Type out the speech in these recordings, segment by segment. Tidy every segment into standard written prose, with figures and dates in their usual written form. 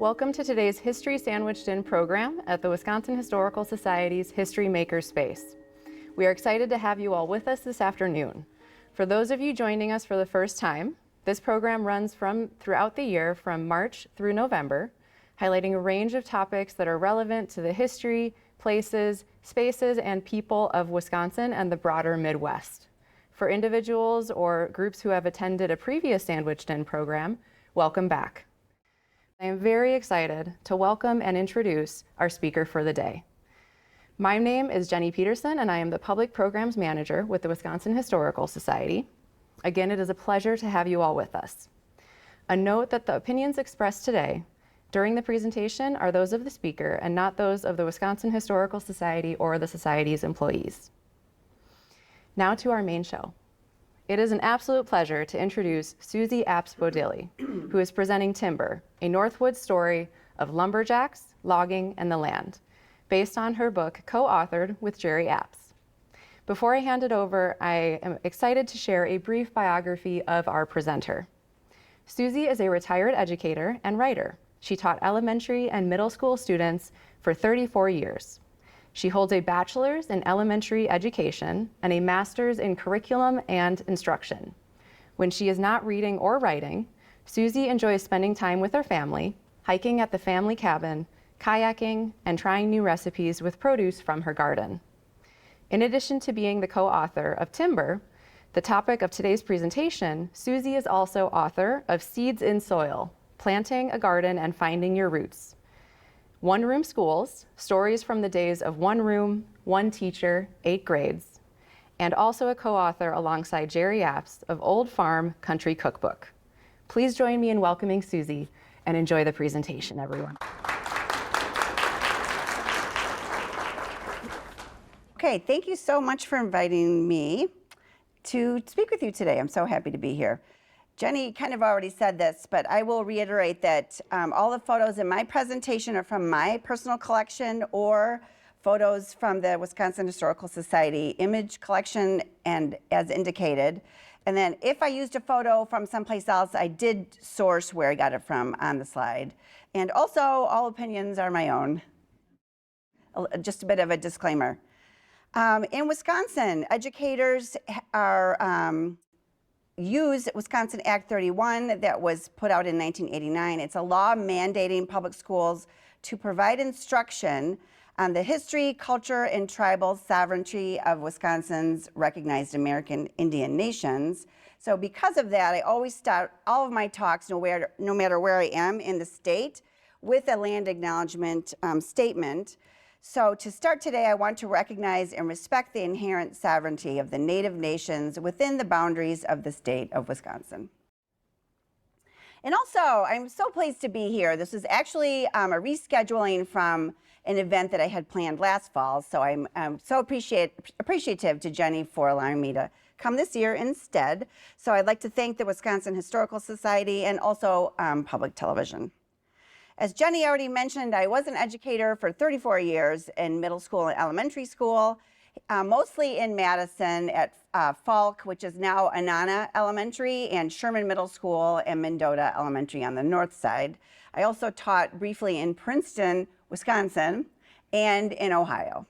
Welcome to today's History Sandwiched In program at the Wisconsin Historical Society's History Maker Space. We are excited to have you all with us this afternoon. For those of you joining us for the first time, this program runs throughout the year from March through November, highlighting a range of topics that are relevant to the history, places, spaces, and people of Wisconsin and the broader Midwest. For individuals or groups who have attended a previous Sandwiched In program, welcome back. I am very excited to welcome and introduce our speaker for the day. My name is Jenny Peterson, and I am the Public Programs Manager with the Wisconsin Historical Society. Again, it is a pleasure to have you all with us. A note that the opinions expressed today during the presentation are those of the speaker and not those of the Wisconsin Historical Society or the Society's employees. Now to our main show. It is an absolute pleasure to introduce Susie Apps Bodilly, who is presenting Timber, a Northwoods story of lumberjacks, logging, and the land, based on her book co-authored with Jerry Apps. Before I hand it over, I am excited to share a brief biography of our presenter. Susie is a retired educator and writer. She taught elementary and middle school students for 34 years. She holds a bachelor's in elementary education and a master's in curriculum and instruction. When she is not reading or writing, Susie enjoys spending time with her family, hiking at the family cabin, kayaking, and trying new recipes with produce from her garden. In addition to being the co-author of Timber, the topic of today's presentation, Susie is also author of Seeds in Soil, Planting a Garden and Finding Your Roots. One-room schools, stories from the days of one room, one teacher, 8 grades, and also a co-author alongside Jerry Apps of Old Farm Country Cookbook. Please join me in welcoming Susie and enjoy the presentation, everyone. Okay, thank you so much for inviting me to speak with you today. I'm so happy to be here. Jenny kind of already said this, but I will reiterate that all the photos in my presentation are from my personal collection or photos from the Wisconsin Historical Society image collection and as indicated. And then if I used a photo from someplace else, I did source where I got it from on the slide. And also, all opinions are my own. Just a bit of a disclaimer. In Wisconsin, educators are use Wisconsin Act 31 that was put out in 1989. It's a law mandating public schools to provide instruction on the history, culture, and tribal sovereignty of Wisconsin's recognized American Indian nations. So because of that, I always start all of my talks, no matter where I am in the state, with a land acknowledgement statement. So to start today, I want to recognize and respect the inherent sovereignty of the Native nations within the boundaries of the state of Wisconsin. And also, I'm so pleased to be here. This is actually a rescheduling from an event that I had planned last fall. So I'm so appreciative to Jenny for allowing me to come this year instead. So I'd like to thank the Wisconsin Historical Society and also Public Television. As Jenny already mentioned, I was an educator for 34 years in middle school and elementary school, mostly in Madison at Falk, which is now Anana Elementary, and Sherman Middle School and Mendota Elementary on the north side. I also taught briefly in Princeton, Wisconsin, and in Ohio.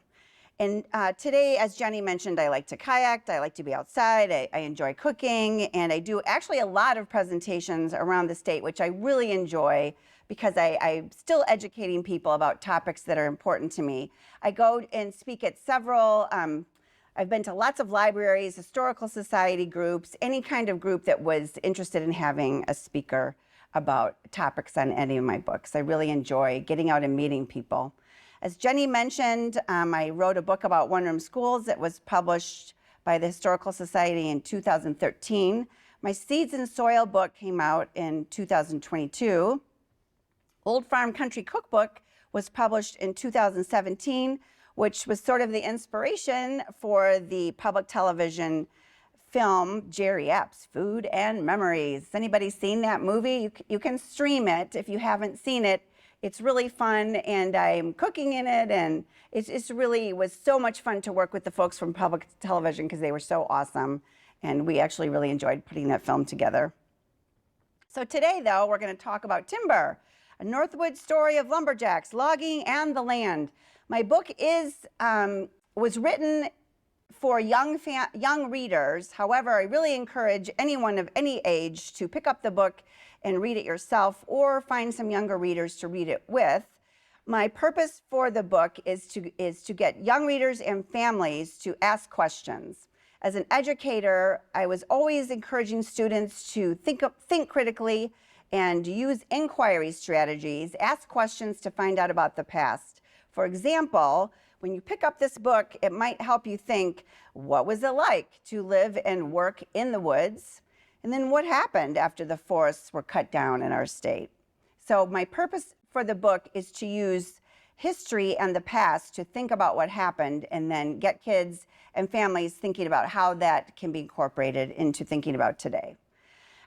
And today, as Jenny mentioned, I like to kayak, I like to be outside, I enjoy cooking, and I do actually a lot of presentations around the state, which I really enjoy, because I'm still educating people about topics that are important to me. I go and speak at several, I've been to lots of libraries, historical society groups, any kind of group that was interested in having a speaker about topics on any of my books. I really enjoy getting out and meeting people. As Jenny mentioned, I wrote a book about one-room schools that was published by the Historical Society in 2013. My Seeds in Soil book came out in 2022. Old Farm Country Cookbook was published in 2017, which was sort of the inspiration for the public television film Jerry Apps, Food and Memories. Anybody seen that movie? You can stream it if you haven't seen it. It's really fun, and I'm cooking in it, and it really was so much fun to work with the folks from public television because they were so awesome, and we actually really enjoyed putting that film together. So today, though, we're going to talk about timber. A Northwood Story of Lumberjacks, Logging, and the Land. My book was written for young readers. However, I really encourage anyone of any age to pick up the book and read it yourself, or find some younger readers to read it with. My purpose for the book is to get young readers and families to ask questions. As an educator, I was always encouraging students to think critically and use inquiry strategies, ask questions to find out about the past. For example, when you pick up this book, it might help you think, what was it like to live and work in the woods? And then what happened after the forests were cut down in our state? So my purpose for the book is to use history and the past to think about what happened, and then get kids and families thinking about how that can be incorporated into thinking about today.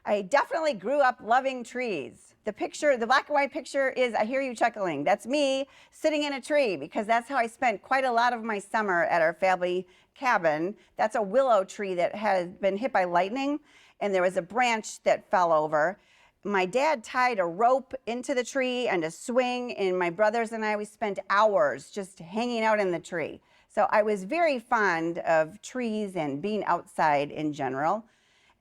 I definitely grew up loving trees. The black and white picture is, I hear you chuckling, that's me sitting in a tree, because that's how I spent quite a lot of my summer at our family cabin. That's a willow tree that had been hit by lightning, and there was a branch that fell over. My dad tied a rope into the tree and a swing, and my brothers and I, we spent hours just hanging out in the tree. So I was very fond of trees and being outside in general.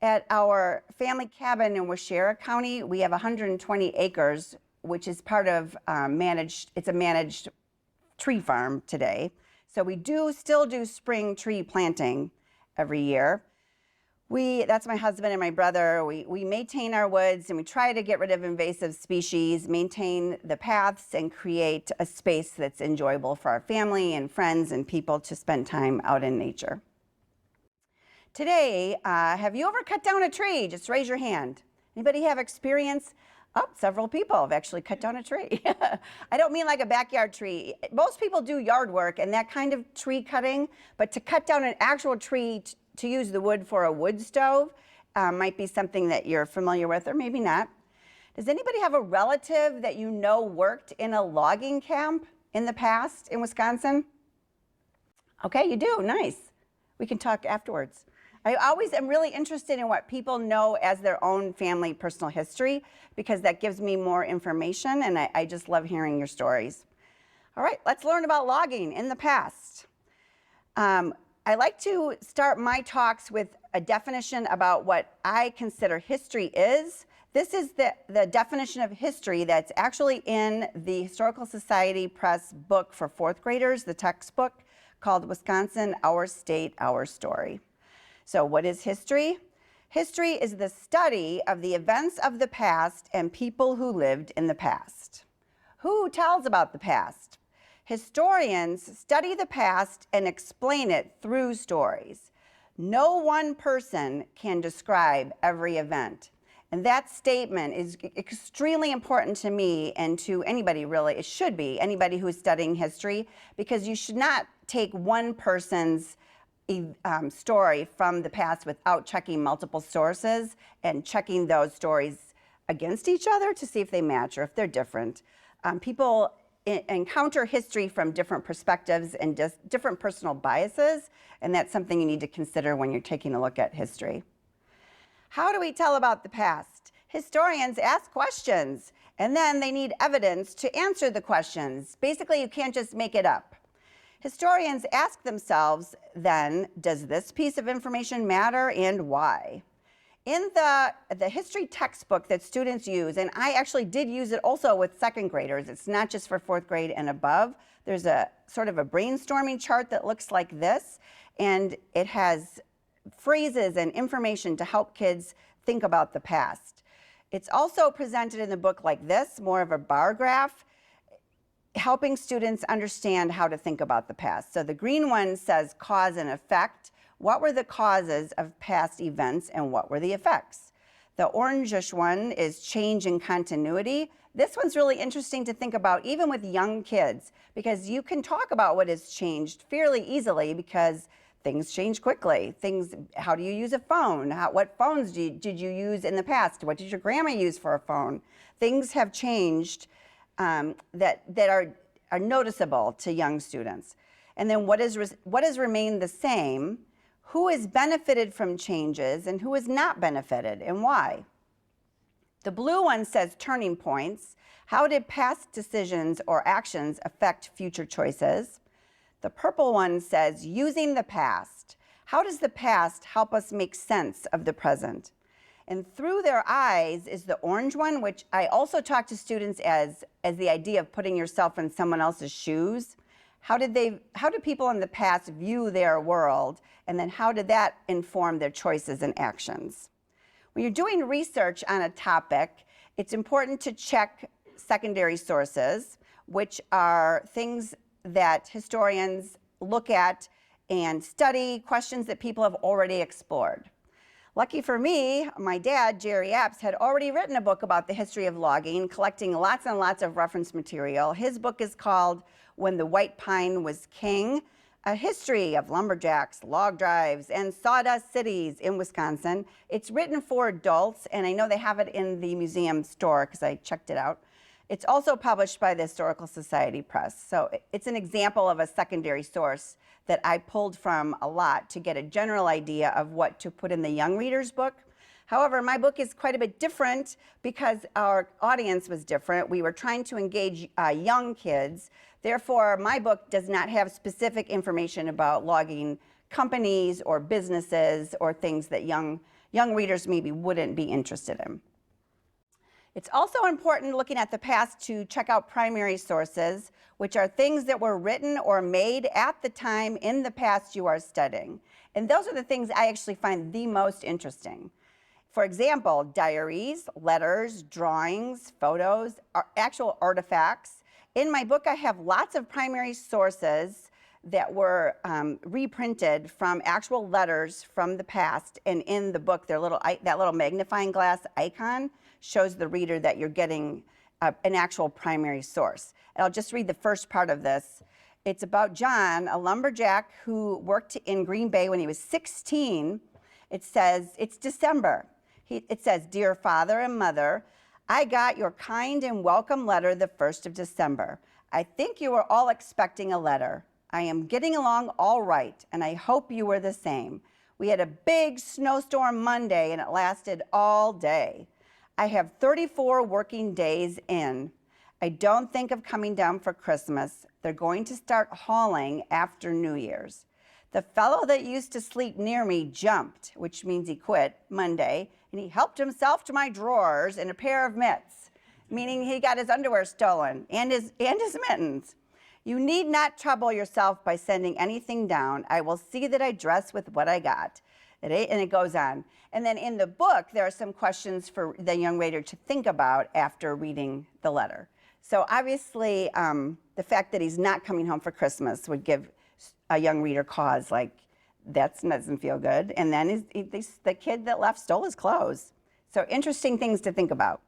At our family cabin in Waushara County, we have 120 acres, which is part of it's a managed tree farm today. So we still do spring tree planting every year. That's my husband and my brother. We maintain our woods, and we try to get rid of invasive species, maintain the paths, and create a space that's enjoyable for our family and friends and people to spend time out in nature. Today, have you ever cut down a tree? Just raise your hand. Anybody have experience? Oh, several people have actually cut down a tree. I don't mean like a backyard tree. Most people do yard work and that kind of tree cutting, but to cut down an actual tree to use the wood for a wood stove might be something that you're familiar with, or maybe not. Does anybody have a relative that you know worked in a logging camp in the past in Wisconsin? Okay, you do, nice. We can talk afterwards. I always am really interested in what people know as their own family personal history, because that gives me more information, and I just love hearing your stories. All right, let's learn about logging in the past. I like to start my talks with a definition about what I consider history is. This is the definition of history that's actually in the Historical Society Press book for fourth graders, the textbook called Wisconsin, Our State, Our Story. So what is history? History is the study of the events of the past and people who lived in the past. Who tells about the past? Historians study the past and explain it through stories. No one person can describe every event. And that statement is extremely important to me and to anybody really. It should be anybody who's studying history, because you should not take one person's story from the past without checking multiple sources and checking those stories against each other to see if they match or if they're different. People encounter history from different perspectives and just different personal biases, and that's something you need to consider when you're taking a look at history. How do we tell about the past? Historians ask questions, and then they need evidence to answer the questions. Basically, you can't just make it up. Historians ask themselves then, does this piece of information matter, and why? In the history textbook that students use, and I actually did use it also with second graders, it's not just for fourth grade and above, there's a sort of a brainstorming chart that looks like this, and it has phrases and information to help kids think about the past. It's also presented in the book like this, more of a bar graph, helping students understand how to think about the past. So the green one says cause and effect. What were the causes of past events and what were the effects? The orangish one is change and continuity. This one's really interesting to think about even with young kids, because you can talk about what has changed fairly easily because things change quickly. How do you use a phone? What phones did you use in the past? What did your grandma use for a phone? Things have changed that are noticeable to young students. And then what has remained the same? Who has benefited from changes and who has not benefited, and why? The blue one says turning points. How did past decisions or actions affect future choices? The purple one says using the past. How does the past help us make sense of the present? And through their eyes is the orange one, which I also talk to students as the idea of putting yourself in someone else's shoes. How did people in the past view their world? And then how did that inform their choices and actions? When you're doing research on a topic, it's important to check secondary sources, which are things that historians look at and study, questions that people have already explored. Lucky for me, my dad, Jerry Epps, had already written a book about the history of logging, collecting lots and lots of reference material. His book is called When the White Pine Was King, a history of lumberjacks, log drives, and sawdust cities in Wisconsin. It's written for adults, and I know they have it in the museum store because I checked it out. It's also published by the Historical Society Press. So it's an example of a secondary source that I pulled from a lot to get a general idea of what to put in the young reader's book. However, my book is quite a bit different because our audience was different. We were trying to engage young kids. Therefore, my book does not have specific information about logging companies or businesses or things that young readers maybe wouldn't be interested in. It's also important looking at the past to check out primary sources, which are things that were written or made at the time in the past you are studying. And those are the things I actually find the most interesting. For example, diaries, letters, drawings, photos, actual artifacts. In my book, I have lots of primary sources that were reprinted from actual letters from the past. And in the book, that little magnifying glass icon shows the reader that you're getting an actual primary source. And I'll just read the first part of this. It's about John, a lumberjack who worked in Green Bay when he was 16. It says, it's December. It says, "Dear Father and Mother, I got your kind and welcome letter the 1st of December. I think you were all expecting a letter. I am getting along all right, and I hope you were the same. We had a big snowstorm Monday, and it lasted all day. I have 34 working days in. I don't think of coming down for Christmas. They're going to start hauling after New Year's. The fellow that used to sleep near me jumped," which means he quit, "Monday, and he helped himself to my drawers and a pair of mitts," meaning he got his underwear stolen and his mittens. "You need not trouble yourself by sending anything down. I will see that I dress with what I got." And it goes on. And then in the book, there are some questions for the young reader to think about after reading the letter. So obviously, the fact that he's not coming home for Christmas would give a young reader cause, like, that doesn't feel good. And then the kid that left stole his clothes. So interesting things to think about.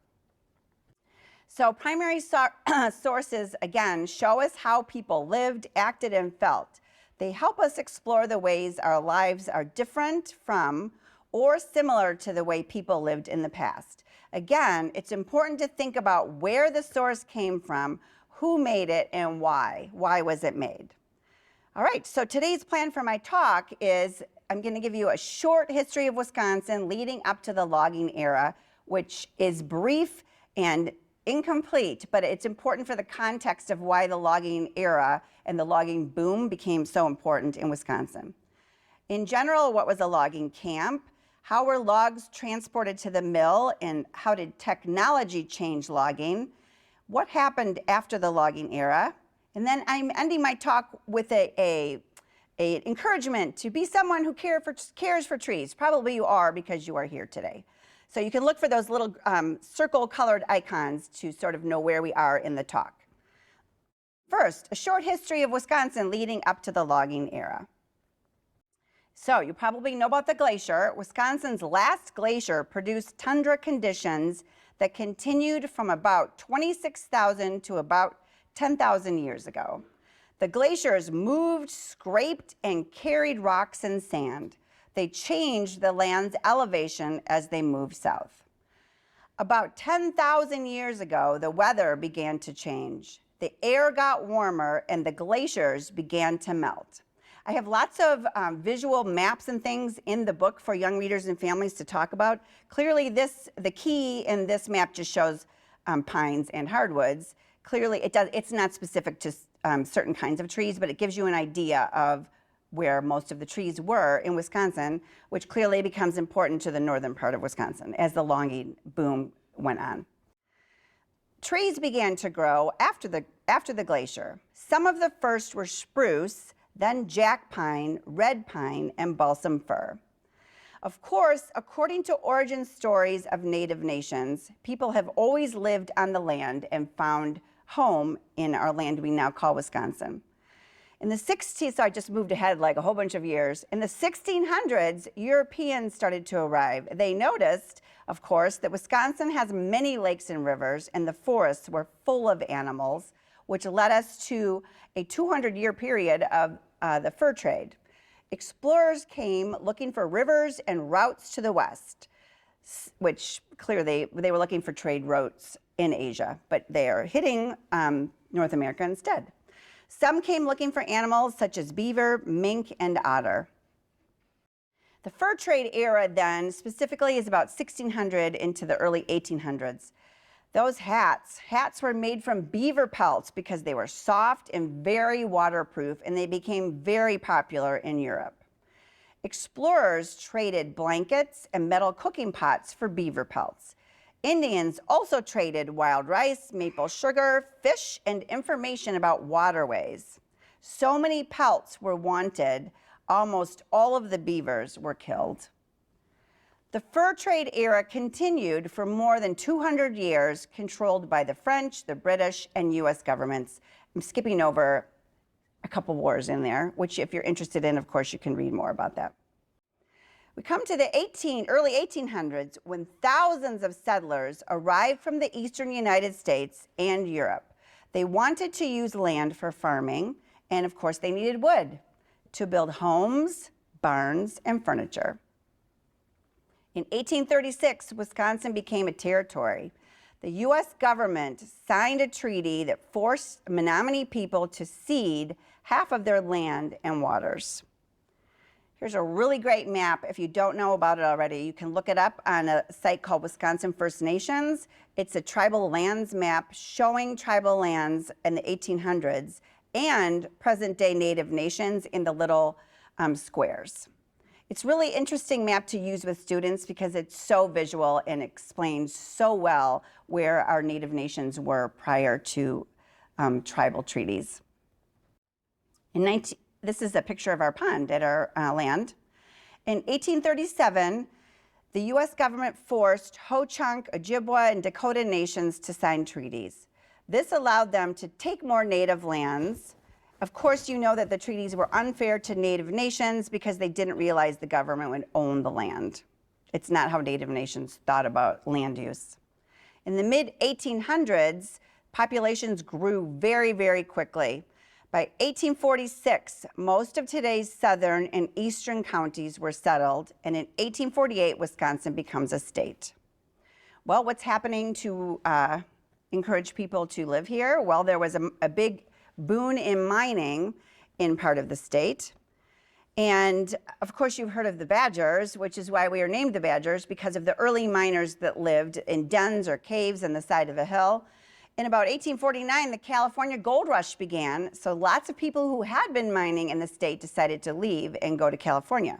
So primary sources, again, show us how people lived, acted, and felt. They help us explore the ways our lives are different from or similar to the way people lived in the past. Again, it's important to think about where the source came from, who made it, and why. Why was it made? All right, so today's plan for my talk is I'm going to give you a short history of Wisconsin leading up to the logging era, which is brief and incomplete, but it's important for the context of why the logging era and the logging boom became so important in Wisconsin. In general, what was a logging camp? How were logs transported to the mill, and how did technology change logging? What happened after the logging era? And then I'm ending my talk with an encouragement to be someone who cares for trees. Probably you are because you are here today. So you can look for those little circle-colored icons to sort of know where we are in the talk. First, a short history of Wisconsin leading up to the logging era. So you probably know about the glacier. Wisconsin's last glacier produced tundra conditions that continued from about 26,000 to about 10,000 years ago. The glaciers moved, scraped, and carried rocks and sand. They changed the land's elevation as they moved south. About 10,000 years ago, the weather began to change. The air got warmer and the glaciers began to melt. I have lots of visual maps and things in the book for young readers and families to talk about. Clearly the key in this map just shows pines and hardwoods. Clearly it's not specific to certain kinds of trees, but it gives you an idea of where most of the trees were in Wisconsin, which clearly becomes important to the northern part of Wisconsin as the logging boom went on. Trees began to grow after the glacier. Some of the first were spruce, then jack pine, red pine, and balsam fir. Of course, according to origin stories of Native nations, people have always lived on the land and found home in our land we now call Wisconsin. In the 16th, so I just moved ahead like a whole bunch of years. In the 1600s, Europeans started to arrive. They noticed, of course, that Wisconsin has many lakes and rivers, and the forests were full of animals, which led us to a 200-year period of the fur trade. Explorers came looking for rivers and routes to the west, which clearly they were looking for trade routes in Asia, but they are hitting North America instead. Some came looking for animals such as beaver, mink, and otter. The fur trade era then specifically is about 1600 into the early 1800s. Those hats were made from beaver pelts because they were soft and very waterproof, and they became very popular in Europe. Explorers traded blankets and metal cooking pots for beaver pelts. Indians also traded wild rice, maple sugar, fish, and information about waterways. So many pelts were wanted, almost all of the beavers were killed. The fur trade era continued for more than 200 years, controlled by the French, the British, and US governments. I'm skipping over a couple wars in there, which if you're interested in, of course, you can read more about that. We come to the early 1800s when thousands of settlers arrived from the eastern United States and Europe. They wanted to use land for farming, and of course they needed wood to build homes, barns, and furniture. In 1836, Wisconsin became a territory. The US government signed a treaty that forced Menominee people to cede half of their land and waters. Here's a really great map. If you don't know about it already, you can look it up on a site called Wisconsin First Nations. It's a tribal lands map showing tribal lands in the 1800s and present-day Native nations in the little squares. It's a really interesting map to use with students because it's so visual and explains so well where our Native nations were prior to tribal treaties. This is a picture of our pond at our land. In 1837, the US government forced Ho-Chunk, Ojibwa, and Dakota nations to sign treaties. This allowed them to take more native lands. Of course, you know that the treaties were unfair to Native nations because they didn't realize the government would own the land. It's not how Native nations thought about land use. In the mid-1800s, populations grew very, very quickly. By 1846, most of today's southern and eastern counties were settled, and in 1848, Wisconsin becomes a state. Well, what's happening to encourage people to live here? Well, there was a big boom in mining in part of the state. And of course, you've heard of the Badgers, which is why we are named the Badgers, because of the early miners that lived in dens or caves on the side of a hill. In about 1849, the California Gold Rush began, so lots of people who had been mining in the state decided to leave and go to California.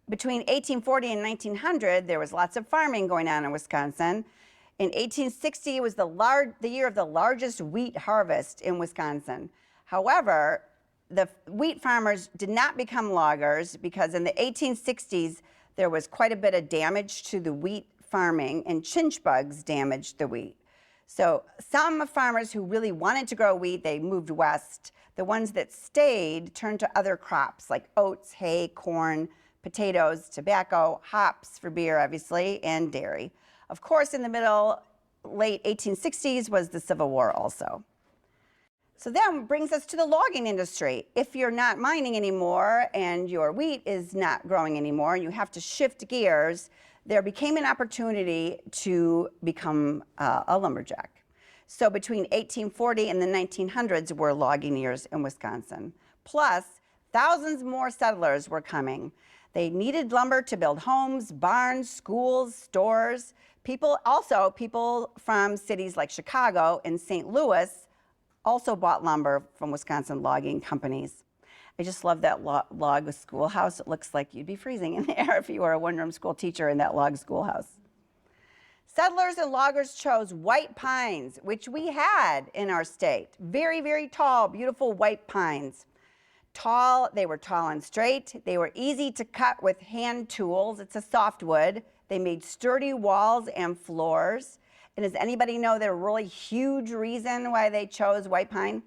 Between 1840 and 1900, there was lots of farming going on in Wisconsin. In 1860, it was the year of the largest wheat harvest in Wisconsin. However, the wheat farmers did not become loggers because in the 1860s, there was quite a bit of damage to the wheat farming, and chinch bugs damaged the wheat. So some farmers who really wanted to grow wheat, they moved west. The ones that stayed turned to other crops like oats, hay, corn, potatoes, tobacco, hops for beer, obviously, and dairy. Of course, in the late 1860s was the Civil War also. So that brings us to the logging industry. If you're not mining anymore and your wheat is not growing anymore, you have to shift gears, there became an opportunity to become a lumberjack. So between 1840 and the 1900s were logging years in Wisconsin. plus thousands more settlers were coming. They needed lumber to build homes, barns, schools, stores. People from cities like Chicago and St. Louis also bought lumber from Wisconsin logging companies. I just love that log schoolhouse. It looks like you'd be freezing in there if you were a one-room school teacher in that log schoolhouse. Settlers and loggers chose white pines, which we had in our state. Very, very tall, beautiful white pines. They were tall and straight. They were easy to cut with hand tools. It's a softwood. They made sturdy walls and floors. And does anybody know the really huge reason why they chose white pine?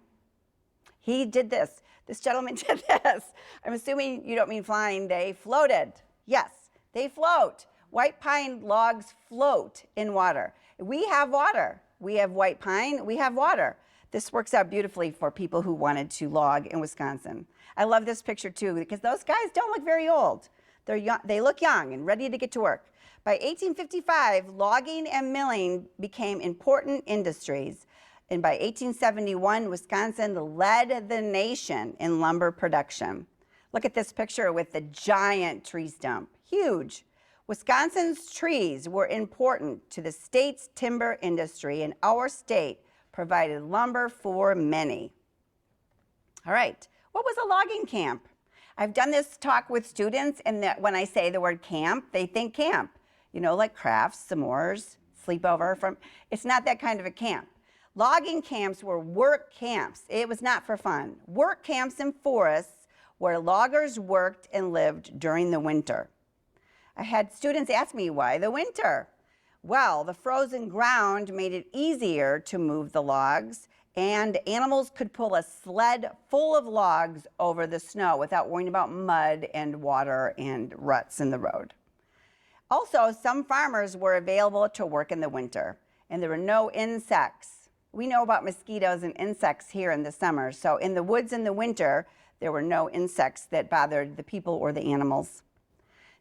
He did this. This gentleman did this. I'm assuming you don't mean flying. They floated. Yes, they float. White pine logs float in water. We have water. We have white pine. We have water. This works out beautifully for people who wanted to log in Wisconsin. I love this picture too because those guys don't look very old. They're young, they look young and ready to get to work. By 1855, logging and milling became important industries. And by 1871, Wisconsin led the nation in lumber production. Look at this picture with the giant tree stump, huge. Wisconsin's trees were important to the state's timber industry, and our state provided lumber for many. All right, what was a logging camp? I've done this talk with students, and that when I say the word camp, they think camp. You know, like crafts, s'mores, sleepover. It's not that kind of a camp. Logging camps were work camps. It was not for fun. Work camps in forests where loggers worked and lived during the winter. I had students ask me, why the winter? Well, the frozen ground made it easier to move the logs, and animals could pull a sled full of logs over the snow without worrying about mud and water and ruts in the road. Also, some farmers were available to work in the winter, and there were no insects. We know about mosquitoes and insects here in the summer, so in the woods in the winter, there were no insects that bothered the people or the animals.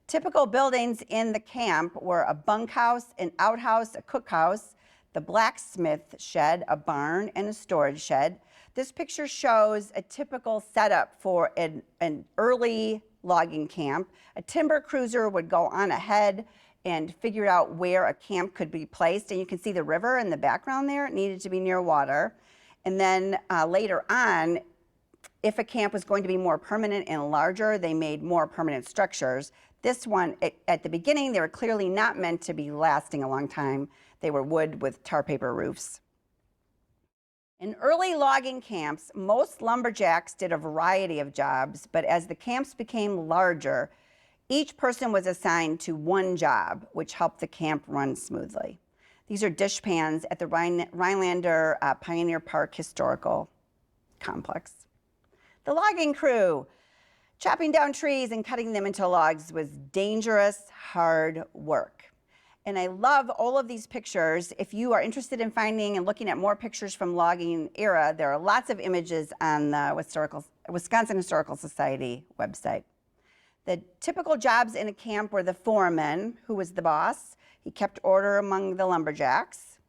Typical buildings in the camp were a bunkhouse, an outhouse, a cookhouse, the blacksmith shed, a barn, and a storage shed. This picture shows a typical setup for an early logging camp. A timber cruiser would go on ahead and figure out where a camp could be placed. And you can see the river in the background there. It needed to be near water. And then later on, if a camp was going to be more permanent and larger, they made more permanent structures. This one, at the beginning, they were clearly not meant to be lasting a long time. They were wood with tar paper roofs. In early logging camps, most lumberjacks did a variety of jobs, but as the camps became larger, each person was assigned to one job, which helped the camp run smoothly. These are dishpans at the Rhinelander Pioneer Park Historical Complex. The logging crew. Chopping down trees and cutting them into logs was dangerous, hard work. And I love all of these pictures. If you are interested in finding and looking at more pictures from logging era, there are lots of images on the Wisconsin Historical Society website. The typical jobs in a camp were the foreman, who was the boss. He kept order among the lumberjacks.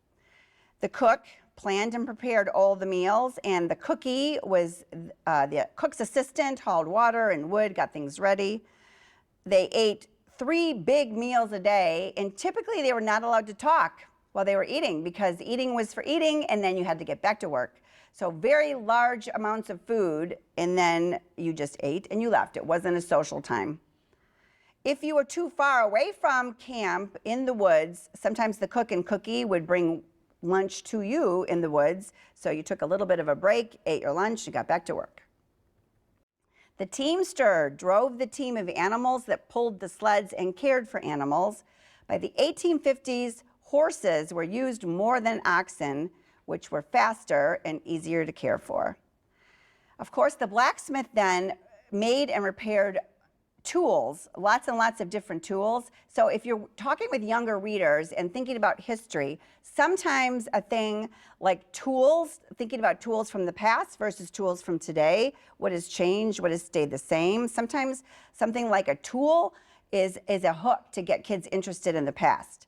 The cook planned and prepared all the meals, and the cookie was the cook's assistant, hauled water and wood, got things ready. They ate 3 big meals a day, and typically they were not allowed to talk while they were eating because eating was for eating, and then you had to get back to work. So very large amounts of food, and then you just ate and you left. It wasn't a social time. If you were too far away from camp in the woods, sometimes the cook and cookie would bring lunch to you in the woods. So you took a little bit of a break, ate your lunch, and got back to work. The teamster drove the team of animals that pulled the sleds and cared for animals. By the 1850s, horses were used more than oxen, which were faster and easier to care for. Of course, the blacksmith then made and repaired tools, lots and lots of different tools. So if you're talking with younger readers and thinking about history, sometimes a thing like tools, thinking about tools from the past versus tools from today, what has changed, what has stayed the same. Sometimes something like a tool is a hook to get kids interested in the past.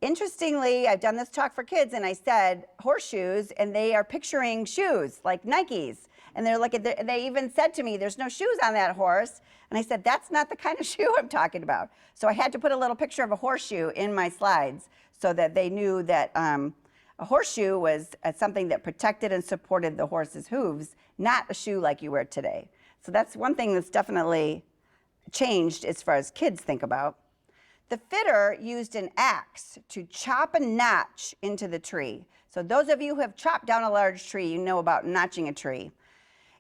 Interestingly, I've done this talk for kids and I said horseshoes, and they are picturing shoes like Nikes. And they're like, they even said to me, there's no shoes on that horse. And I said, that's not the kind of shoe I'm talking about. So I had to put a little picture of a horseshoe in my slides so that they knew that a horseshoe was something that protected and supported the horse's hooves, not a shoe like you wear today. So that's one thing that's definitely changed as far as kids think about. The fitter used an axe to chop a notch into the tree. So those of you who have chopped down a large tree, you know about notching a tree.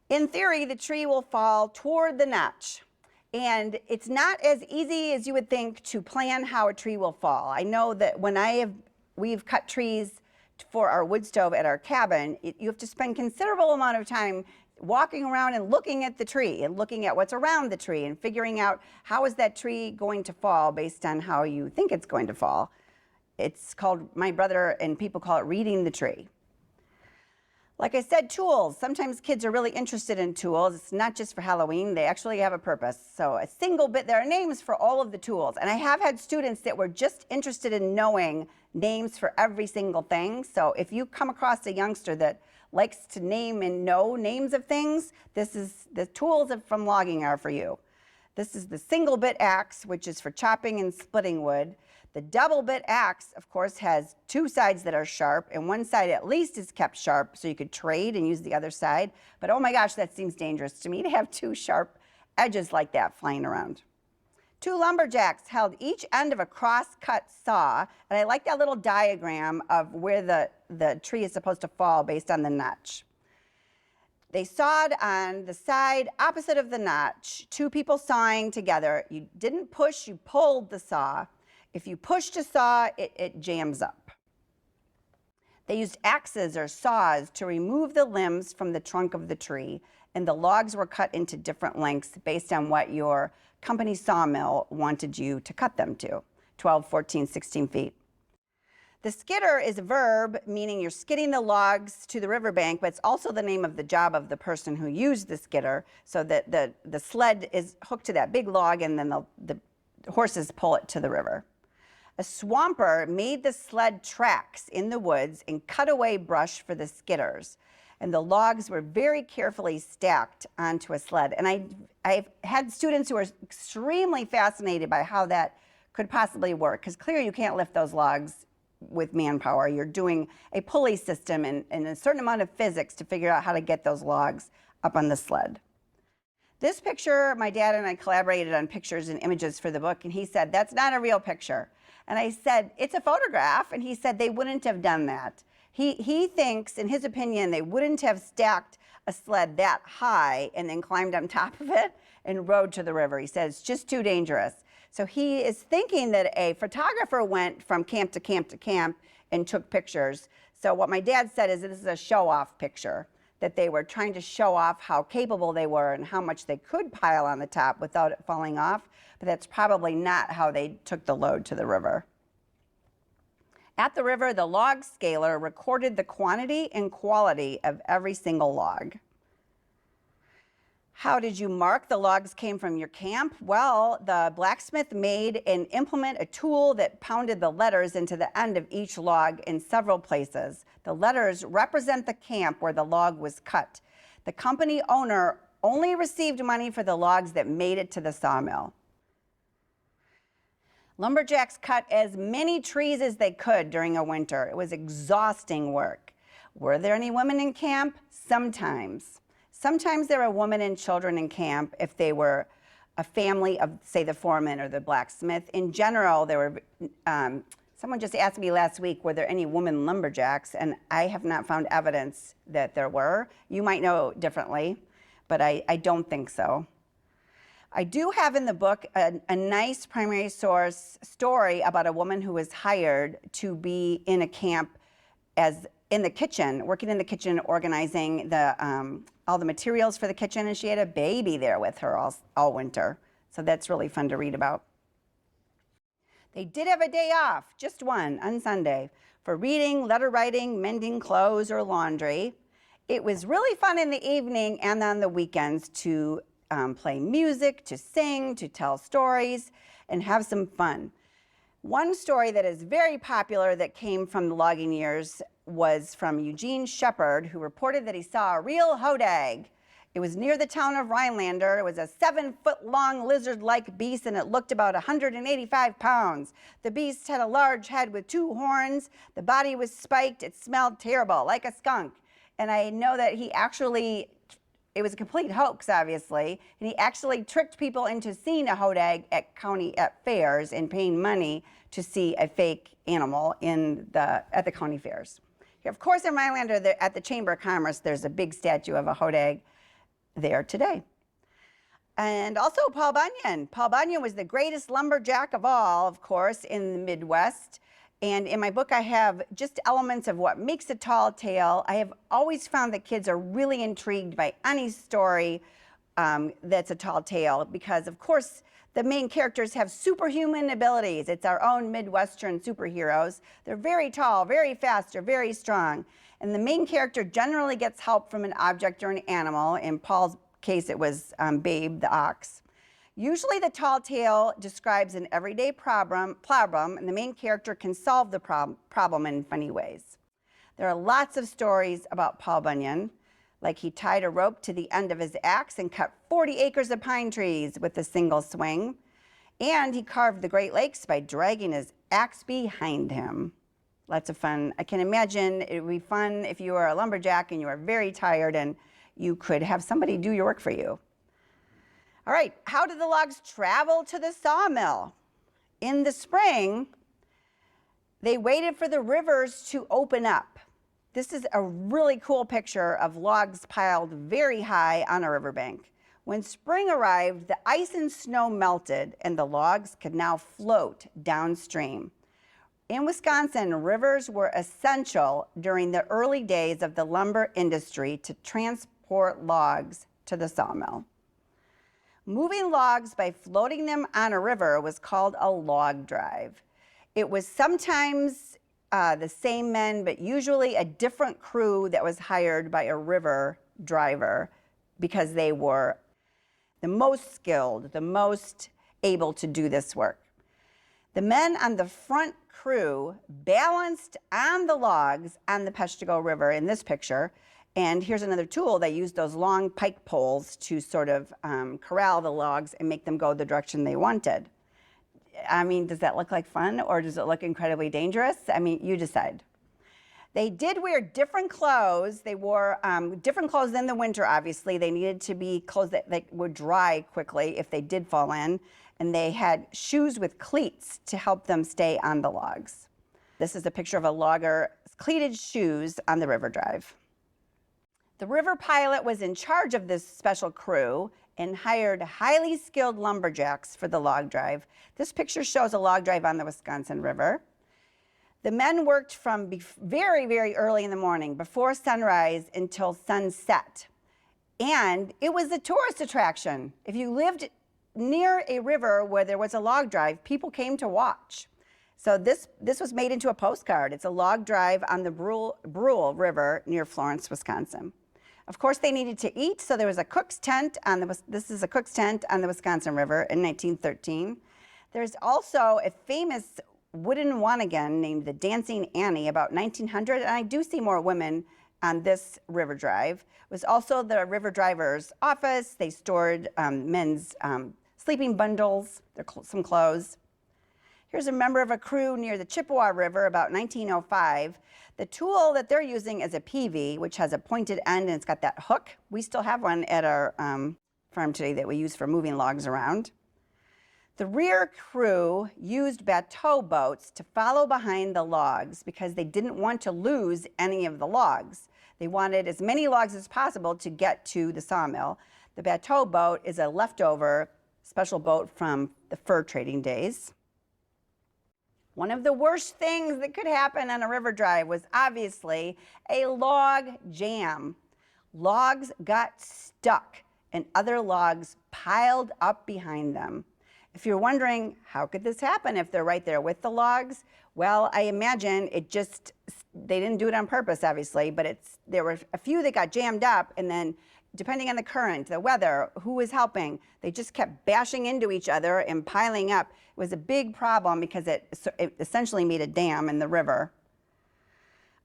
In theory, the tree will fall toward the notch. And it's not as easy as you would think to plan how a tree will fall. I know that when we've cut trees for our wood stove at our cabin, you have to spend considerable amount of time walking around and looking at the tree and looking at what's around the tree and figuring out how is that tree going to fall based on how you think it's going to fall. It's called, my brother and people call it reading the tree. Like I said, tools. Sometimes kids are really interested in tools. It's not just for Halloween, they actually have a purpose. So a single bit, there are names for all of the tools. And I have had students that were just interested in knowing names for every single thing. So if you come across a youngster that likes to name and know names of things, this is the tools from logging are for you. This is the single bit axe, which is for chopping and splitting wood. The double bit axe, of course, has two sides that are sharp, and one side at least is kept sharp so you could trade and use the other side. But oh my gosh, that seems dangerous to me to have two sharp edges like that flying around. Two lumberjacks held each end of a cross-cut saw, and I like that little diagram of where the tree is supposed to fall based on the notch. They sawed on the side opposite of the notch, two people sawing together. You didn't push, you pulled the saw. If you push to saw, it jams up. They used axes or saws to remove the limbs from the trunk of the tree, and the logs were cut into different lengths based on what your company sawmill wanted you to cut them to, 12, 14, 16 feet. The skidder is a verb, meaning you're skidding the logs to the riverbank, but it's also the name of the job of the person who used the skidder, so that the sled is hooked to that big log and then the horses pull it to the river. A swamper made the sled tracks in the woods and cut away brush for the skidders. And the logs were very carefully stacked onto a sled. And I've had students who are extremely fascinated by how that could possibly work, because clearly you can't lift those logs with manpower. You're doing a pulley system and a certain amount of physics to figure out how to get those logs up on the sled. This picture, my dad and I collaborated on pictures and images for the book, and he said, that's not a real picture. And I said, it's a photograph, and he said they wouldn't have done that. He thinks, in his opinion, they wouldn't have stacked a sled that high and then climbed on top of it and rode to the river. He says it's just too dangerous. So he is thinking that a photographer went from camp to camp to camp and took pictures. So what my dad said is that this is a show-off picture, that they were trying to show off how capable they were and how much they could pile on the top without it falling off. But that's probably not how they took the load to the river. At the river, the log scaler recorded the quantity and quality of every single log. How did you mark the logs came from your camp? Well, the blacksmith made and implemented a tool that pounded the letters into the end of each log in several places. The letters represent the camp where the log was cut. The company owner only received money for the logs that made it to the sawmill. Lumberjacks cut as many trees as they could during a winter. It was exhausting work. Were there any women in camp? Sometimes. Sometimes there were women and children in camp if they were a family of, say, the foreman or the blacksmith. In general, there were, someone just asked me last week, were there any women lumberjacks? And I have not found evidence that there were. You might know differently, but I don't think so. I do have in the book a nice primary source story about a woman who was hired to be in a camp as in the kitchen, working in the kitchen, organizing all the materials for the kitchen, and she had a baby there with her all winter. So that's really fun to read about. They did have a day off, just one, on Sunday, for reading, letter writing, mending clothes, or laundry. It was really fun in the evening and on the weekends to play music, to sing, to tell stories, and have some fun. One story that is very popular that came from the logging years was from Eugene Shepard, who reported that he saw a real hodag. It was near the town of Rhinelander. It was a 7-foot-long lizard-like beast, and it looked about 185 pounds. The beast had a large head with 2 horns. The body was spiked. It smelled terrible, like a skunk. And I know that it was a complete hoax, obviously, and he actually tricked people into seeing a hodag at fairs and paying money to see a fake animal at the county fairs. Of course, in Rhinelander, at the Chamber of Commerce, there's a big statue of a hodag there today. And also Paul Bunyan. Paul Bunyan was the greatest lumberjack of all, of course, in the Midwest. And in my book, I have just elements of what makes a tall tale. I have always found that kids are really intrigued by any story that's a tall tale because, of course, the main characters have superhuman abilities. It's our own Midwestern superheroes. They're very tall, very fast, or very strong. And the main character generally gets help from an object or an animal. In Paul's case, it was Babe the ox. Usually the tall tale describes an everyday problem, and the main character can solve the problem in funny ways. There are lots of stories about Paul Bunyan, like he tied a rope to the end of his axe and cut 40 acres of pine trees with a single swing. And he carved the Great Lakes by dragging his axe behind him. Lots of fun. I can imagine it would be fun if you were a lumberjack and you were very tired and you could have somebody do your work for you. All right, how did the logs travel to the sawmill? In the spring, they waited for the rivers to open up. This is a really cool picture of logs piled very high on a riverbank. When spring arrived, the ice and snow melted and the logs could now float downstream. In Wisconsin, rivers were essential during the early days of the lumber industry to transport logs to the sawmill. Moving logs by floating them on a river was called a log drive. It was sometimes the same men, but usually a different crew that was hired by a river driver because they were the most skilled, the most able to do this work. The men on the front crew balanced on the logs on the Peshtigo River in this picture. And here's another tool. They used those long pike poles to sort of corral the logs and make them go the direction they wanted. I mean, does that look like fun or does it look incredibly dangerous? I mean, you decide. They did wear different clothes. They wore different clothes in the winter, obviously. They needed to be clothes that would dry quickly if they did fall in. And they had shoes with cleats to help them stay on the logs. This is a picture of a logger's cleated shoes on the river drive. The river pilot was in charge of this special crew and hired highly skilled lumberjacks for the log drive. This picture shows a log drive on the Wisconsin River. The men worked from very, very early in the morning, before sunrise until sunset. And it was a tourist attraction. If you lived near a river where there was a log drive, people came to watch. So this was made into a postcard. It's a log drive on the Brule River near Florence, Wisconsin. Of course, they needed to eat, so there was a cook's tent this is a cook's tent on the Wisconsin River in 1913. There's also a famous wooden wanigan named the Dancing Annie about 1900, and I do see more women on this river drive. It was also the river driver's office. They stored men's sleeping bundles, some clothes. Here's a member of a crew near the Chippewa River about 1905. The tool that they're using is a peavey, which has a pointed end and it's got that hook. We still have one at our farm today that we use for moving logs around. The rear crew used bateau boats to follow behind the logs because they didn't want to lose any of the logs. They wanted as many logs as possible to get to the sawmill. The bateau boat is a leftover special boat from the fur trading days. One of the worst things that could happen on a river drive was obviously a log jam. Logs got stuck and other logs piled up behind them. If you're wondering, how could this happen if they're right there with the logs? Well, I imagine they didn't do it on purpose, obviously, but there were a few that got jammed up, and then depending on the current, the weather, who was helping, they just kept bashing into each other and piling up. It was a big problem because it essentially made a dam in the river.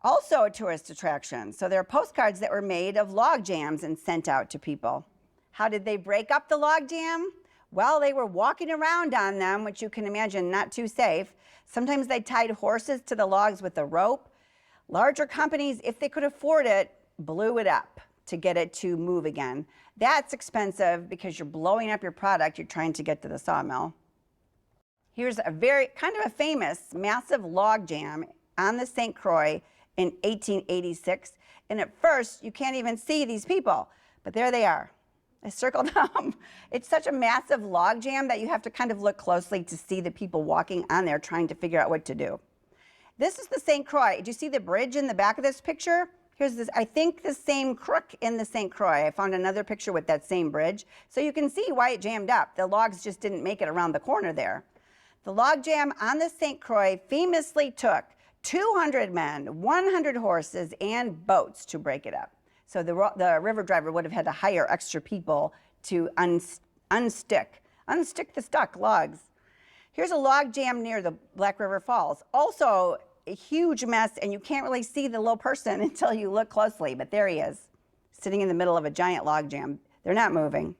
Also a tourist attraction. So there are postcards that were made of log jams and sent out to people. How did they break up the log jam? Well, they were walking around on them, which you can imagine not too safe. Sometimes they tied horses to the logs with a rope. Larger companies, if they could afford it, blew it up to get it to move again. That's expensive because you're blowing up your product you're trying to get to the sawmill. Here's a very kind of a famous massive log jam on the St. Croix in 1886. And at first, you can't even see these people, but there they are. I circled them. It's such a massive log jam that you have to kind of look closely to see the people walking on there trying to figure out what to do. This is the St. Croix. Do you see the bridge in the back of this picture? Here's this, I think the same crook in the St. Croix. I found another picture with that same bridge. So you can see why it jammed up. The logs just didn't make it around the corner there. The log jam on the St. Croix famously took 200 men, 100 horses, and boats to break it up. So the river driver would have had to hire extra people to unstick the stuck logs. Here's a log jam near the Black River Falls. Also a huge mess, and you can't really see the little person until you look closely, but there he is, sitting in the middle of a giant log jam. They're not moving.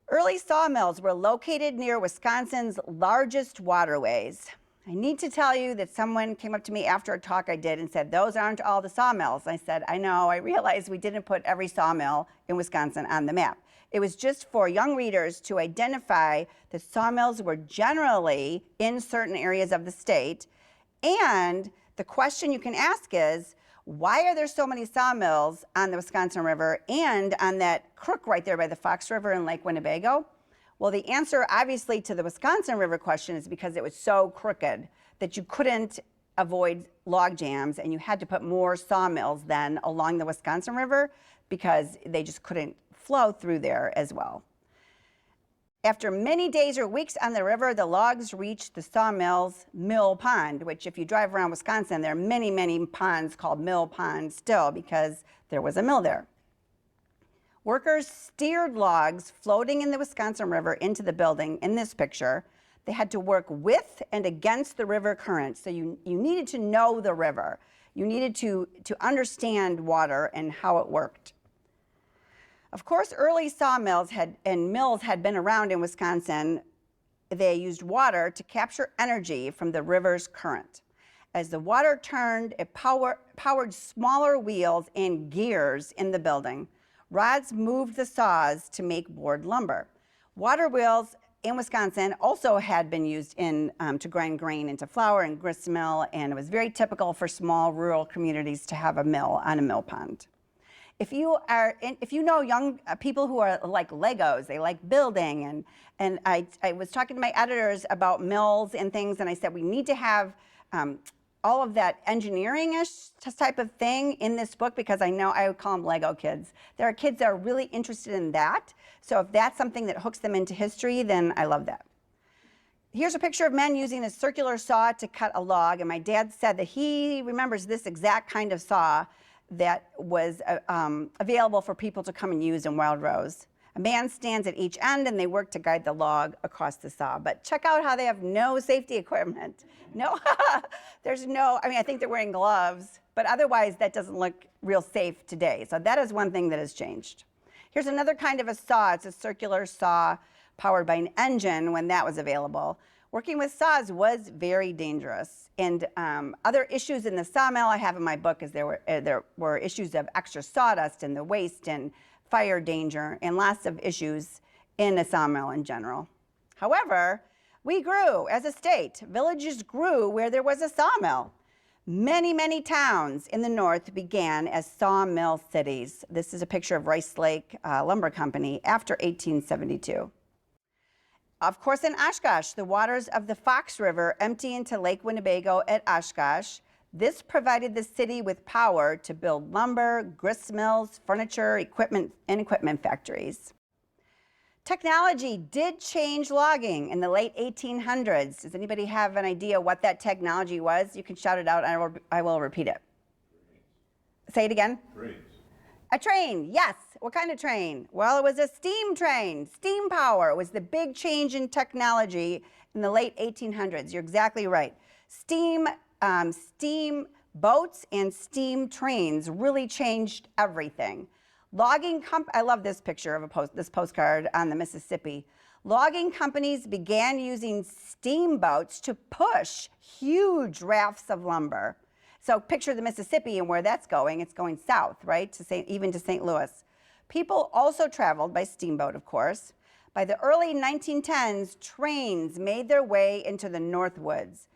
Early sawmills were located near Wisconsin's largest waterways. I need to tell you that someone came up to me after a talk I did and said, those aren't all the sawmills. I said, I know, I realized we didn't put every sawmill in Wisconsin on the map. It was just for young readers to identify that sawmills were generally in certain areas of the state. And the question you can ask is, why are there so many sawmills on the Wisconsin River and on that crook right there by the Fox River in Lake Winnebago? Well, the answer obviously to the Wisconsin River question is because it was so crooked that you couldn't avoid log jams and you had to put more sawmills then along the Wisconsin River because they just couldn't flow through there as well. After many days or weeks on the river, the logs reached the sawmill's mill pond, which if you drive around Wisconsin, there are many, many ponds called mill ponds still because there was a mill there. Workers steered logs floating in the Wisconsin River into the building in this picture. They had to work with and against the river current. So you needed to know the river. You needed to understand water and how it worked. Of course, early sawmills and mills had been around in Wisconsin. They used water to capture energy from the river's current. As the water turned, it powered smaller wheels and gears in the building. Rods moved the saws to make board lumber. Water wheels in Wisconsin also had been used to grind grain into flour and grist mill, and it was very typical for small rural communities to have a mill on a mill pond. If you know young people who are like Legos, they like building, and I was talking to my editors about mills and things, and I said we need to have all of that engineering-ish type of thing in this book because I know I would call them Lego kids. There are kids that are really interested in that, so if that's something that hooks them into history, then I love that. Here's a picture of men using a circular saw to cut a log, and my dad said that he remembers this exact kind of saw that was available for people to come and use in Wild Rose. A man stands at each end and they work to guide the log across the saw. But check out how they have no safety equipment. No, I think they're wearing gloves, but otherwise that doesn't look real safe today. So that is one thing that has changed. Here's another kind of a saw. It's a circular saw powered by an engine when that was available. Working with saws was very dangerous. And other issues in the sawmill I have in my book is there were issues of extra sawdust and the waste and fire danger and lots of issues in a sawmill in general. However, we grew as a state. Villages grew where there was a sawmill. Many, many towns in the north began as sawmill cities. This is a picture of Rice Lake Lumber Company after 1872. Of course, in Oshkosh, the waters of the Fox River empty into Lake Winnebago at Oshkosh. This provided the city with power to build lumber, grist mills, furniture, equipment factories. Technology did change logging in the late 1800s. Does anybody have an idea what that technology was? You can shout it out, and I will repeat it. Say it again. Trains. A train, yes. What kind of train? Well, it was a steam train. Steam power was the big change in technology in the late 1800s. You're exactly right. Steam Boats and steam trains really changed everything. I love this picture of this postcard on the Mississippi. Logging companies began using steamboats to push huge rafts of lumber. So picture the Mississippi and where that's going. It's going south, right, even to St. Louis. People also traveled by steamboat, of course. By the early 1910s, trains made their way into the Northwoods.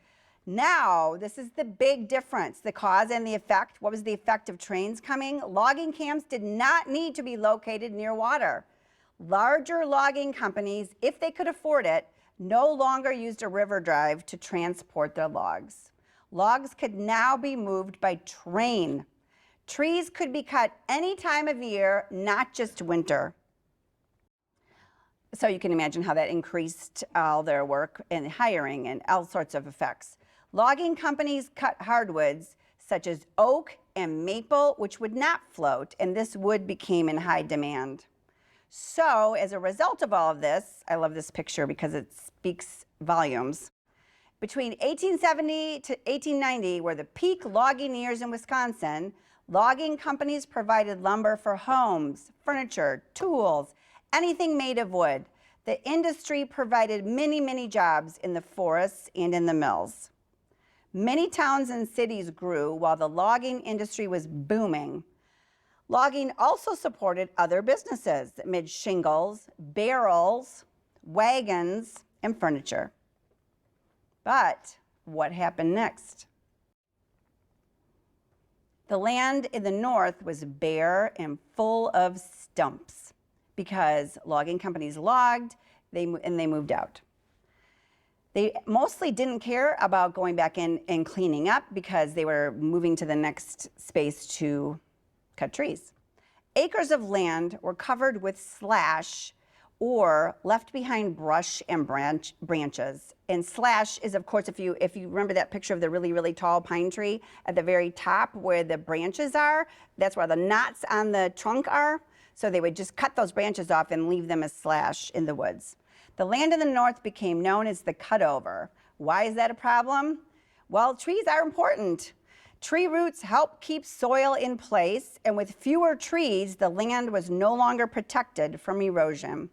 Now, this is the big difference, the cause and the effect. What was the effect of trains coming? Logging camps did not need to be located near water. Larger logging companies, if they could afford it, no longer used a river drive to transport their logs. Logs could now be moved by train. Trees could be cut any time of year, not just winter. So you can imagine how that increased all their work and hiring and all sorts of effects. Logging companies cut hardwoods such as oak and maple, which would not float, and this wood became in high demand. So as a result of all of this, I love this picture because it speaks volumes. Between 1870 to 1890 were the peak logging years in Wisconsin. Logging companies provided lumber for homes, furniture, tools, anything made of wood. The industry provided many, many jobs in the forests and in the mills. Many towns and cities grew while the logging industry was booming. Logging also supported other businesses that made shingles, barrels, wagons, and furniture. But what happened next? The land in the north was bare and full of stumps because logging companies logged and they moved out. They mostly didn't care about going back in and cleaning up because they were moving to the next space to cut trees. Acres of land were covered with slash or left behind brush and branches. And slash is, of course, if you remember that picture of the really, really tall pine tree at the very top where the branches are, that's where the knots on the trunk are. So they would just cut those branches off and leave them as slash in the woods. The land in the north became known as the cutover. Why is that a problem? Well, trees are important. Tree roots help keep soil in place, and with fewer trees, the land was no longer protected from erosion.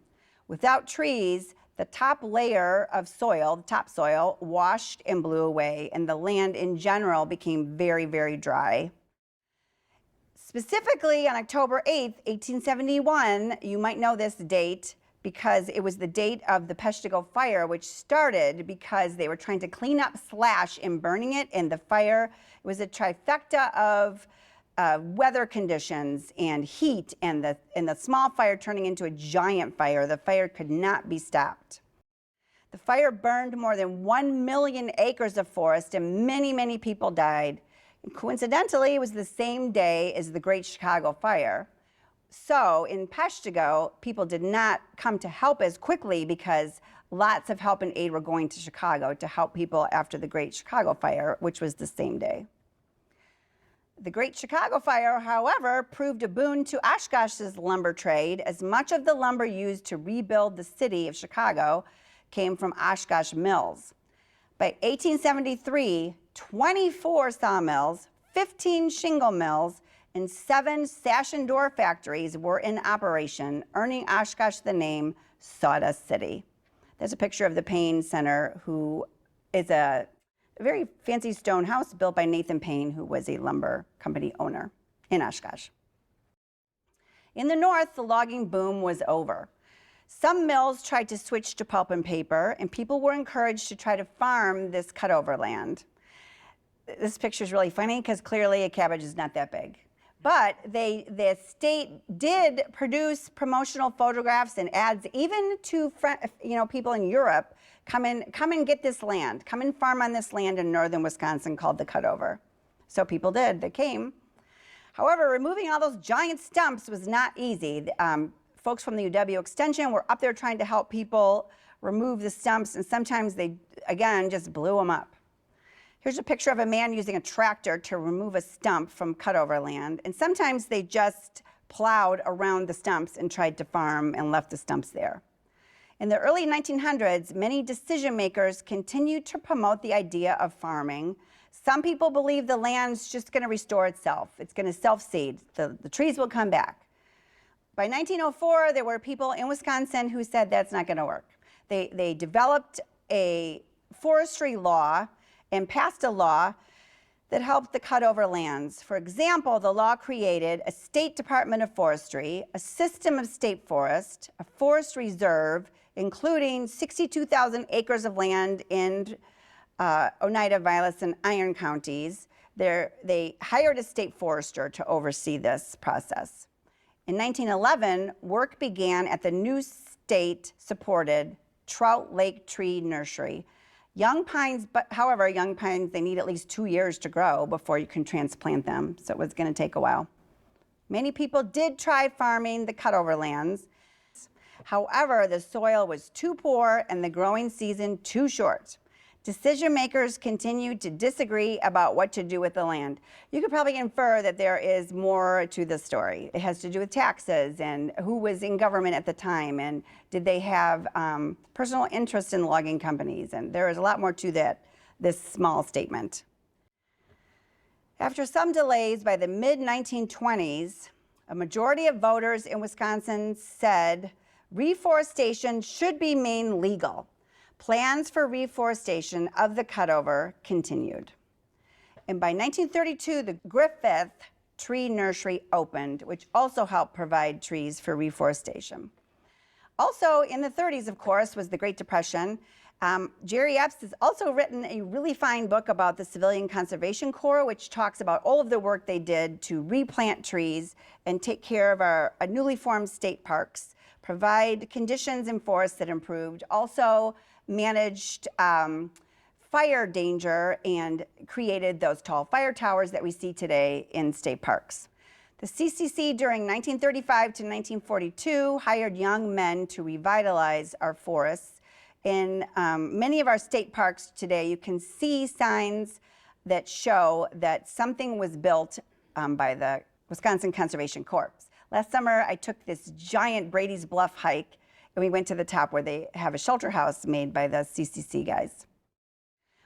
Without trees, the top layer of soil, the topsoil, washed and blew away, and the land in general became very, very dry. Specifically on October 8th, 1871, you might know this date because it was the date of the Peshtigo fire, which started because they were trying to clean up slash and burning it, and the fire, it was a trifecta of weather conditions and heat and the small fire turning into a giant fire. The fire could not be stopped. The fire burned more than 1 million acres of forest and many, many people died. And coincidentally, it was the same day as the Great Chicago Fire. So in Peshtigo, people did not come to help as quickly because lots of help and aid were going to Chicago to help people after the Great Chicago Fire, which was the same day. The Great Chicago Fire, however, proved a boon to Oshkosh's lumber trade, as much of the lumber used to rebuild the city of Chicago came from Oshkosh mills. By 1873, 24 sawmills, 15 shingle mills, and 7 sash and door factories were in operation, earning Oshkosh the name Sawdust City. There's a picture of the Payne Center, who is a very fancy stone house built by Nathan Payne, who was a lumber company owner in Oshkosh. In the north, the logging boom was over. Some mills tried to switch to pulp and paper, and people were encouraged to try to farm this cutover land. This picture is really funny because clearly a cabbage is not that big. But the state did produce promotional photographs and ads, even to people in Europe, come and get this land, come and farm on this land in northern Wisconsin called the cutover. So people did, they came. However, removing all those giant stumps was not easy. Folks from the UW Extension were up there trying to help people remove the stumps, and sometimes they, again, just blew them up. Here's a picture of a man using a tractor to remove a stump from cutover land, and sometimes they just plowed around the stumps and tried to farm and left the stumps there. In the early 1900s, many decision makers continued to promote the idea of farming. Some people believe the land's just going to restore itself. It's going to self-seed. The trees will come back. By 1904, there were people in Wisconsin who said that's not going to work. They developed a forestry law and passed a law that helped the cutover lands. For example, the law created a state Department of Forestry, a system of state forest, a forest reserve, including 62,000 acres of land in Oneida, Vilas, and Iron counties. They hired a state forester to oversee this process. In 1911, work began at the new state-supported Trout Lake Tree Nursery. Young pines, however, young pines, they need at least 2 years to grow before you can transplant them, so it was going to take a while. Many people did try farming the cutover lands. However, the soil was too poor and the growing season too short. Decision makers continued to disagree about what to do with the land. You could probably infer that there is more to the story. It has to do with taxes and who was in government at the time and did they have personal interest in logging companies, and there is a lot more to this small statement. After some delays, by the mid-1920s, a majority of voters in Wisconsin said reforestation should be made legal. Plans for reforestation of the cutover continued. And by 1932, the Griffith Tree Nursery opened, which also helped provide trees for reforestation. Also in the 30s, of course, was the Great Depression. Jerry Epps has also written a really fine book about the Civilian Conservation Corps, which talks about all of the work they did to replant trees and take care of our newly formed state parks, provide conditions in forests that improved, also managed fire danger and created those tall fire towers that we see today in state parks. The CCC during 1935 to 1942 hired young men to revitalize our forests. In many of our state parks today, you can see signs that show that something was built by the Wisconsin Conservation Corps. Last summer, I took this giant Brady's Bluff hike, and we went to the top where they have a shelter house made by the CCC guys.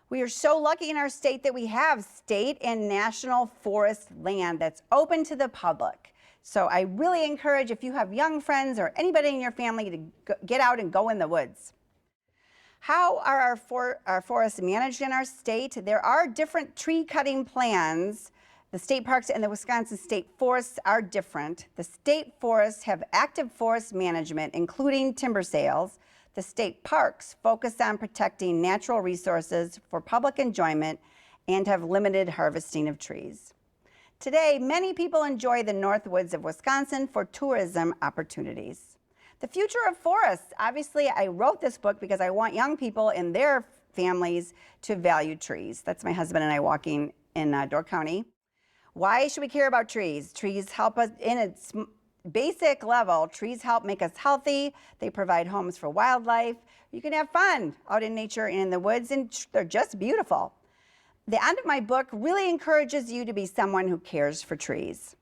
We are so lucky in our state that we have state and national forest land that's open to the public. So I really encourage, if you have young friends or anybody in your family, to get out and go in the woods. How are our forests managed in our state? There are different tree cutting plans. The state parks and the Wisconsin state forests are different. The state forests have active forest management, including timber sales. The state parks focus on protecting natural resources for public enjoyment and have limited harvesting of trees. Today, many people enjoy the North Woods of Wisconsin for tourism opportunities. The future of forests. Obviously, I wrote this book because I want young people and their families to value trees. That's my husband and I walking in Door County. Why should we care about trees? Trees help us in its basic level. Trees help make us healthy. They provide homes for wildlife. You can have fun out in nature and in the woods, and they're just beautiful. The end of my book really encourages you to be someone who cares for trees.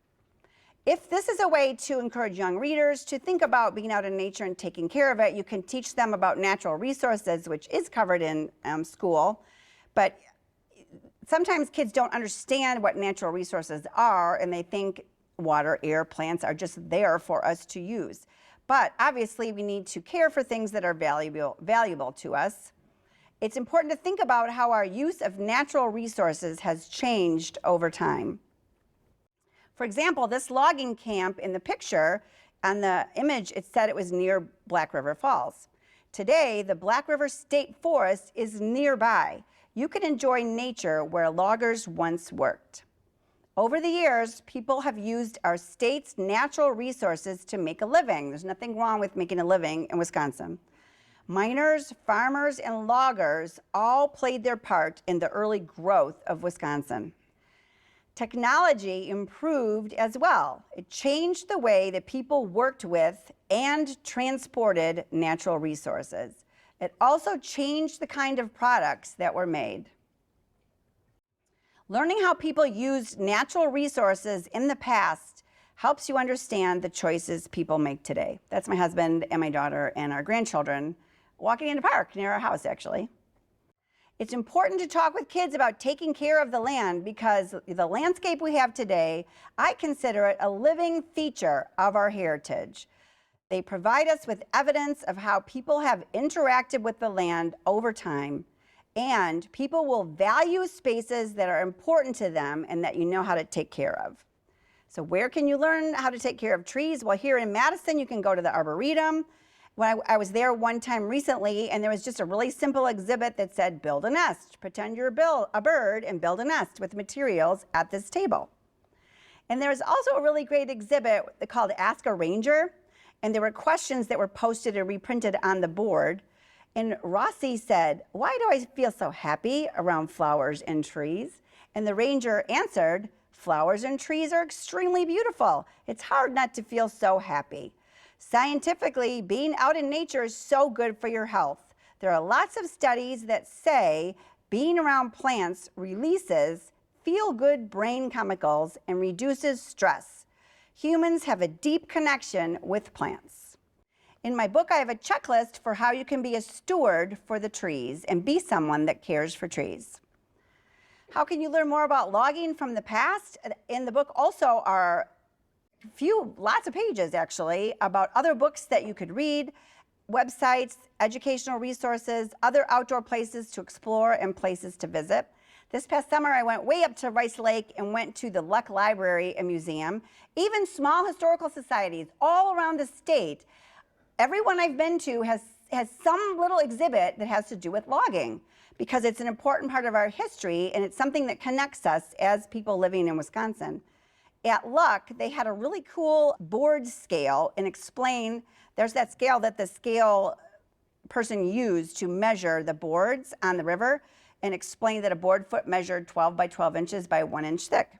If this is a way to encourage young readers to think about being out in nature and taking care of it, you can teach them about natural resources, which is covered in school. But sometimes kids don't understand what natural resources are, and they think water, air, plants are just there for us to use. But obviously, we need to care for things that are valuable to us. It's important to think about how our use of natural resources has changed over time. For example, this logging camp in the picture, on the image, it said it was near Black River Falls. Today, the Black River State Forest is nearby. You can enjoy nature where loggers once worked. Over the years, people have used our state's natural resources to make a living. There's nothing wrong with making a living in Wisconsin. Miners, farmers, and loggers all played their part in the early growth of Wisconsin. Technology improved as well. It changed the way that people worked with and transported natural resources. It also changed the kind of products that were made. Learning how people used natural resources in the past helps you understand the choices people make today. That's my husband and my daughter and our grandchildren walking in a park near our house, actually. It's important to talk with kids about taking care of the land because the landscape we have today, I consider it a living feature of our heritage. They provide us with evidence of how people have interacted with the land over time, and people will value spaces that are important to them and that you know how to take care of. So where can you learn how to take care of trees? Well, here in Madison, you can go to the Arboretum. When I was there one time recently, and there was just a really simple exhibit that said, build a nest. Pretend you're a bird and build a nest with materials at this table. And there's also a really great exhibit called Ask a Ranger, and there were questions that were posted and reprinted on the board. And Rossi said, why do I feel so happy around flowers and trees? And the ranger answered, flowers and trees are extremely beautiful. It's hard not to feel so happy. Scientifically, being out in nature is so good for your health. There are lots of studies that say being around plants releases feel-good brain chemicals and reduces stress. Humans have a deep connection with plants. In my book, I have a checklist for how you can be a steward for the trees and be someone that cares for trees. How can you learn more about logging from the past? In the book also are lots of pages actually, about other books that you could read, websites, educational resources, other outdoor places to explore and places to visit. This past summer, I went way up to Rice Lake and went to the Luck Library and Museum. Even small historical societies all around the state, everyone I've been to has some little exhibit that has to do with logging because it's an important part of our history and it's something that connects us as people living in Wisconsin. At Luck, they had a really cool board scale and explain, there's that scale that the scale person used to measure the boards on the river and explain that a board foot measured 12 by 12 inches by 1 inch thick.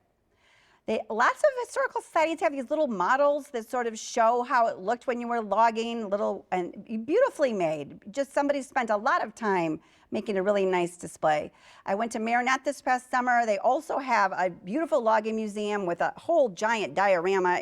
Lots of historical societies have these little models that sort of show how it looked when you were logging, and beautifully made. Just somebody spent a lot of time making a really nice display. I went to Marinette this past summer. They also have a beautiful logging museum with a whole giant diorama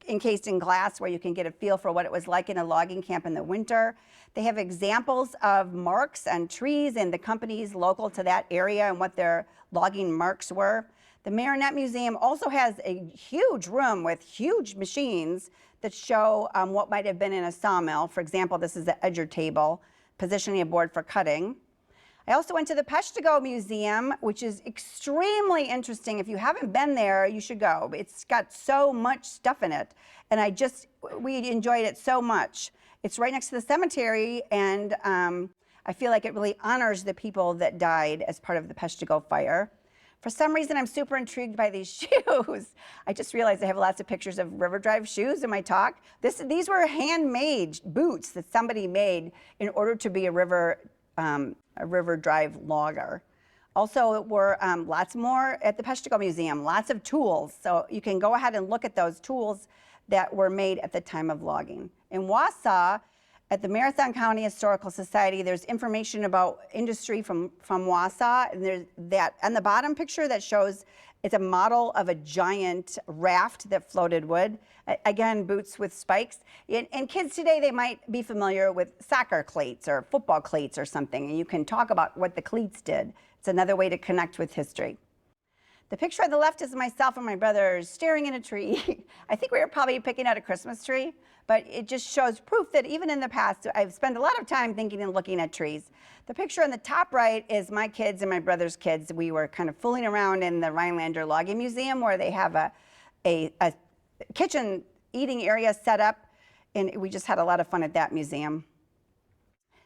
encased in glass where you can get a feel for what it was like in a logging camp in the winter. They have examples of marks on trees and the companies local to that area and what their logging marks were. The Marinette Museum also has a huge room with huge machines that show what might have been in a sawmill. For example, this is the edger table, positioning a board for cutting. I also went to the Peshtigo Museum, which is extremely interesting. If you haven't been there, you should go. It's got so much stuff in it, and we enjoyed it so much. It's right next to the cemetery, and I feel like it really honors the people that died as part of the Peshtigo fire. For some reason, I'm super intrigued by these shoes. I just realized I have lots of pictures of River Drive shoes in my talk. These were handmade boots that somebody made in order to be a River Drive logger. Also, were lots more at the Peshtigo Museum, lots of tools. So you can go ahead and look at those tools that were made at the time of logging. In Wausau, at the Marathon County Historical Society, there's information about industry from Wausau. And there's that on the bottom picture that shows it's a model of a giant raft that floated wood. Again, boots with spikes. And kids today, they might be familiar with soccer cleats or football cleats or something. And you can talk about what the cleats did. It's another way to connect with history. The picture on the left is myself and my brother staring at a tree. I think we were probably picking out a Christmas tree, but it just shows proof that even in the past, I've spent a lot of time thinking and looking at trees. The picture on the top right is my kids and my brother's kids. We were kind of fooling around in the Rhinelander Logging Museum where they have a kitchen eating area set up, and we just had a lot of fun at that museum.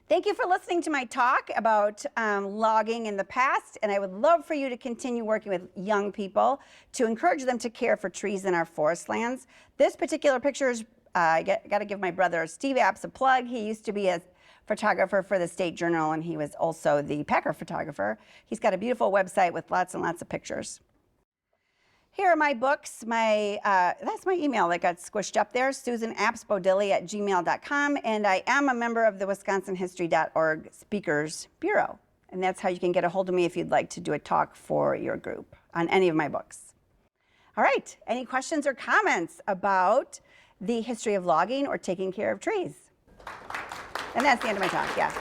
Thank you for listening to my talk about logging in the past, and I would love for you to continue working with young people to encourage them to care for trees in our forest lands. This particular picture is, I got to give my brother Steve Apps a plug. He used to be a photographer for the State Journal, and he was also the Packer photographer. He's got a beautiful website with lots and lots of pictures. Here are my books. That's my email that got squished up there, susanappsbodilli@gmail.com, and I am a member of the WisconsinHistory.org Speakers Bureau, and that's how you can get a hold of me if you'd like to do a talk for your group on any of my books. All right, any questions or comments about the history of logging or taking care of trees? And that's the end of my talk, yeah.